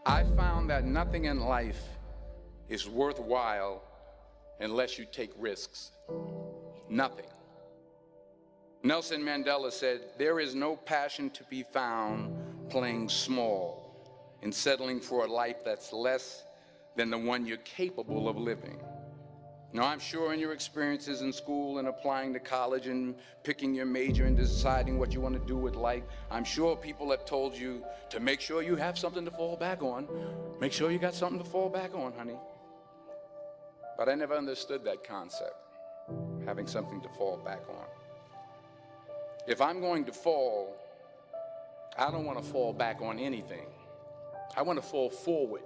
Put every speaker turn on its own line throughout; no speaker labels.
I found that nothing in life is worthwhile unless you take risks. Nothing. Nelson Mandela said, "There is no passion to be found playing small and settling for a life that's less than the one you're capable of living." Now, I'm sure in your experiences in school and applying to college and picking your major and deciding what you want to do with life, I'm sure people have told you to make sure you have something to fall back on. Make sure you got something to fall back on, honey. But I never understood that concept, having something to fall back on. If I'm going to fall, I don't want to fall back on anything. I want to fall forward.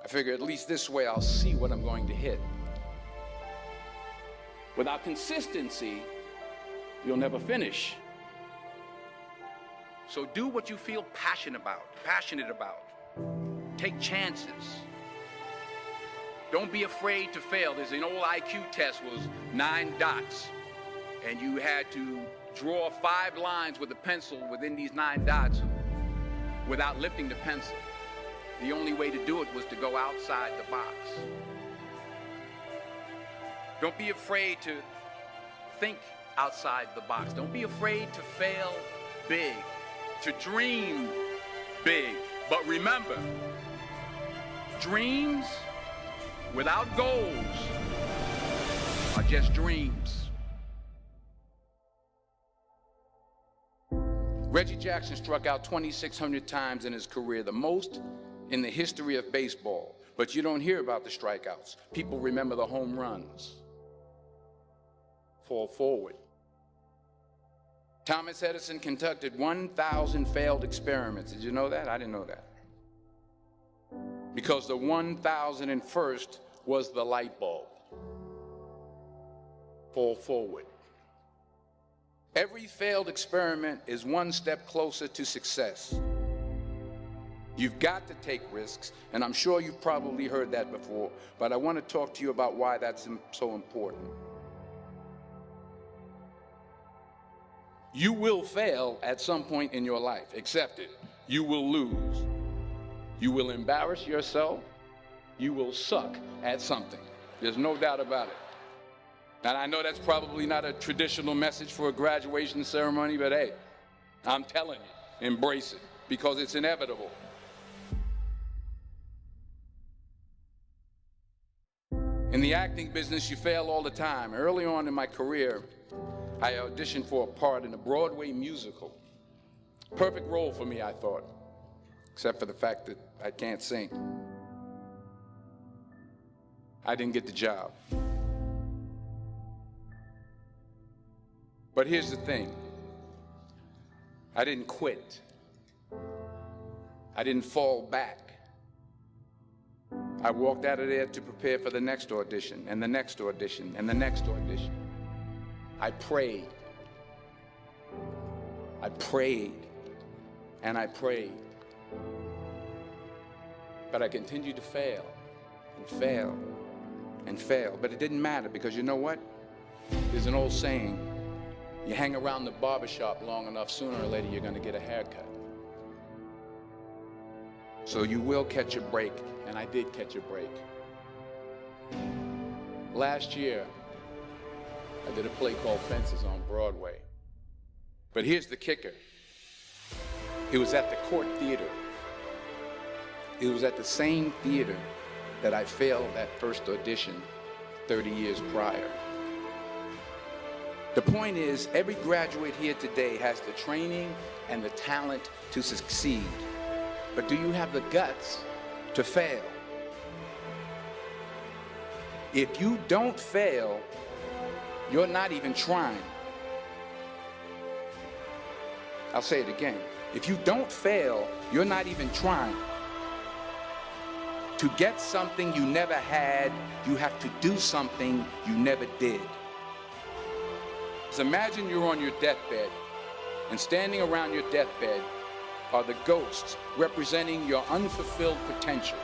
I figure at least this way I'll see what I'm going to hit. Without consistency, you'll never finish. So do what you feel passionate about. Take chances. Don't be afraid to fail. There's an old IQ test, was 9 dots, and you had to draw 5 lines with a pencil within these 9 dots without lifting the pencil. The only way to do it was to go outside the box. Don't be afraid to think outside the box. Don't be afraid to fail big, to dream big. But remember, dreams without goals are just dreams. Reggie Jackson struck out 2,600 times in his career, the most in the history of baseball. But you don't hear about the strikeouts. People remember the home runs. Fall forward. Thomas Edison conducted 1,000 failed experiments. Did you know that? I didn't know that. Because the 1,001st was the light bulb. Fall forward. Every failed experiment is one step closer to success. You've got to take risks, and I'm sure you've probably heard that before, but I want to talk to you about why that's so important. You will fail at some point in your life. Accept it. You will lose. You will embarrass yourself. You will suck at something. There's no doubt about it. And I know that's probably not a traditional message for a graduation ceremony, but hey, I'm telling you, embrace it, because it's inevitable. In the acting business, you fail all the time. Early on in my career, I auditioned for a part in a Broadway musical. Perfect role for me, I thought, except for the fact that I can't sing. I didn't get the job. But here's the thing. I didn't quit. I didn't fall back. I walked out of there to prepare for the next audition, and the next audition, and the next audition. I prayed. I prayed, and I prayed. But I continued to fail, and fail, and fail. But it didn't matter, because you know what? There's an old saying, you hang around the barbershop long enough, sooner or later you're gonna get a haircut. So you will catch a break, and I did catch a break. Last year, I did a play called Fences on Broadway. But here's the kicker. It was at the Court Theater. It was at the same theater that I failed that first audition 30 years prior. The point is, every graduate here today has the training and the talent to succeed. But do you have the guts to fail? If you don't fail, you're not even trying. I'll say it again. If you don't fail, you're not even trying. To get something you never had, you have to do something you never did. So imagine you're on your deathbed, and standing around your deathbed are the ghosts representing your unfulfilled potential.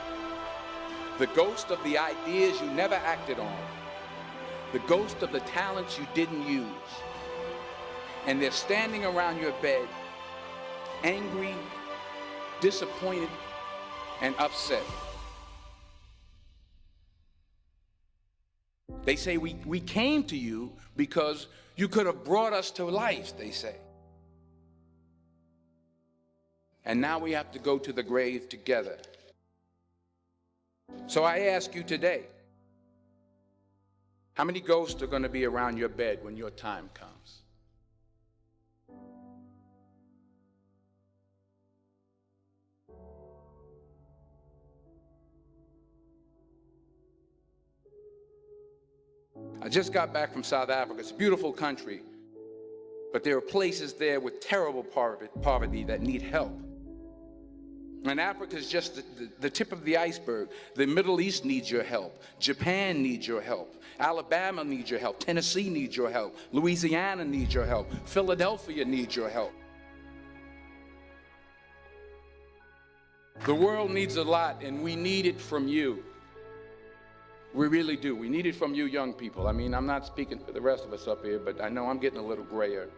The ghost of the ideas you never acted on. The ghost of the talents you didn't use. And they're standing around your bed, angry, disappointed, and upset. They say we came to you because you could have brought us to life, they say. And now we have to go to the grave together. So I ask you today, how many ghosts are going to be around your bed when your time comes? I just got back from South Africa. It's a beautiful country, but there are places there with terrible poverty that need help. And Africa is just the tip of the iceberg. The Middle East needs your help. Japan needs your help. Alabama needs your help. Tennessee needs your help. Louisiana needs your help. Philadelphia needs your help. The world needs a lot, and we need it from you. We really do. We need it from you young people. I mean, I'm not speaking for the rest of us up here, but I know I'm getting a little grayer.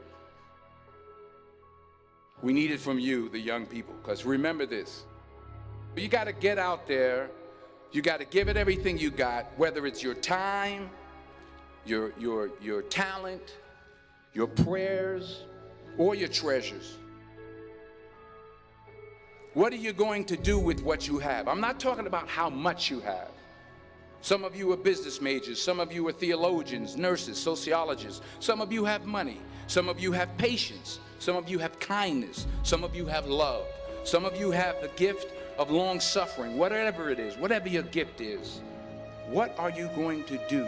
We need it from you, the young people, because remember this. You got to get out there. You got to give it everything you got, whether it's your time, your talent, your prayers, or your treasures. What are you going to do with what you have? I'm not talking about how much you have. Some of you are business majors. Some of you are theologians, nurses, sociologists. Some of you have money. Some of you have patience. Some of you have kindness. Some of you have love. Some of you have the gift of long suffering. Whatever it is, whatever your gift is, what are you going to do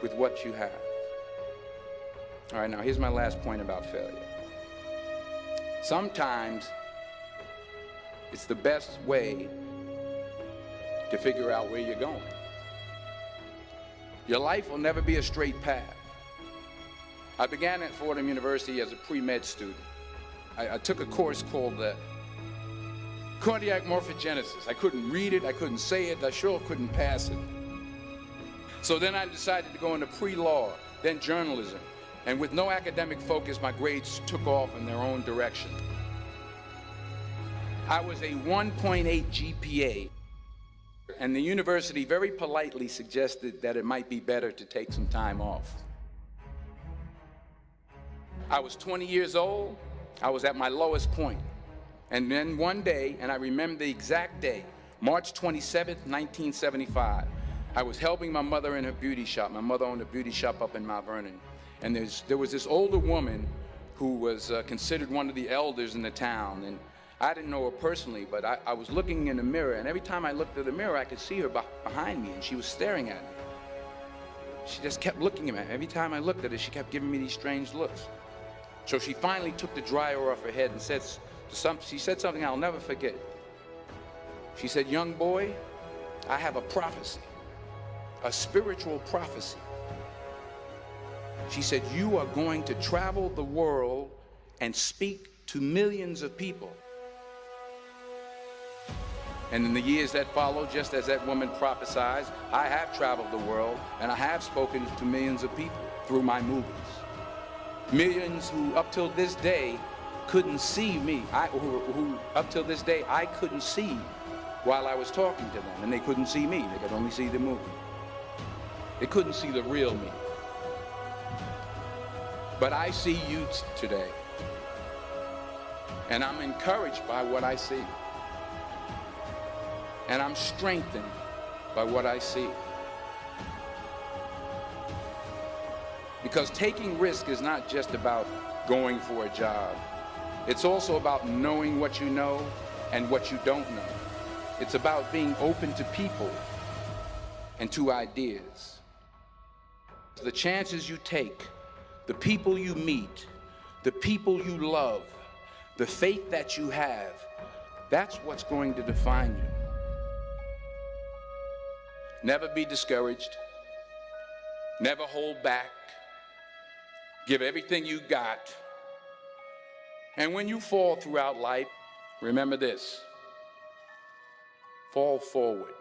with what you have? All right, now here's my last point about failure. Sometimes it's the best way to figure out where you're going. Your life will never be a straight path. I began at Fordham University as a pre-med student. I took a course called cardiac morphogenesis. I couldn't read it, I couldn't say it, I sure couldn't pass it. So then I decided to go into pre-law, then journalism. And with no academic focus, my grades took off in their own direction. I was a 1.8 GPA. And the university very politely suggested that it might be better to take some time off. I was 20 years old. I was at my lowest point. And then one day, and I remember the exact day, March 27th, 1975, I was helping my mother in her beauty shop. My mother owned a beauty shop up in Mount Vernon. And there was this older woman who was considered one of the elders in the town. And I didn't know her personally, but I was looking in the mirror, and every time I looked at the mirror, I could see her behind me, and she was staring at me. She just kept looking at me. Every time I looked at her, she kept giving me these strange looks. So she finally took the dryer off her head and she said something I'll never forget. She said, "Young boy, I have a prophecy, a spiritual prophecy." She said, "You are going to travel the world and speak to millions of people." And in the years that followed, just as that woman prophesied, I have traveled the world and I have spoken to millions of people through my movies. Millions who up till this day couldn't see me, who up till this day I couldn't see while I was talking to them, and they couldn't see me, they could only see the movie. They couldn't see the real me. But I see you today, and I'm encouraged by what I see. And I'm strengthened by what I see. Because taking risk is not just about going for a job. It's also about knowing what you know and what you don't know. It's about being open to people and to ideas. The chances you take, the people you meet, the people you love, the faith that you have, that's what's going to define you. Never be discouraged. Never hold back. Give everything you got. And when you fall throughout life, remember this: fall forward.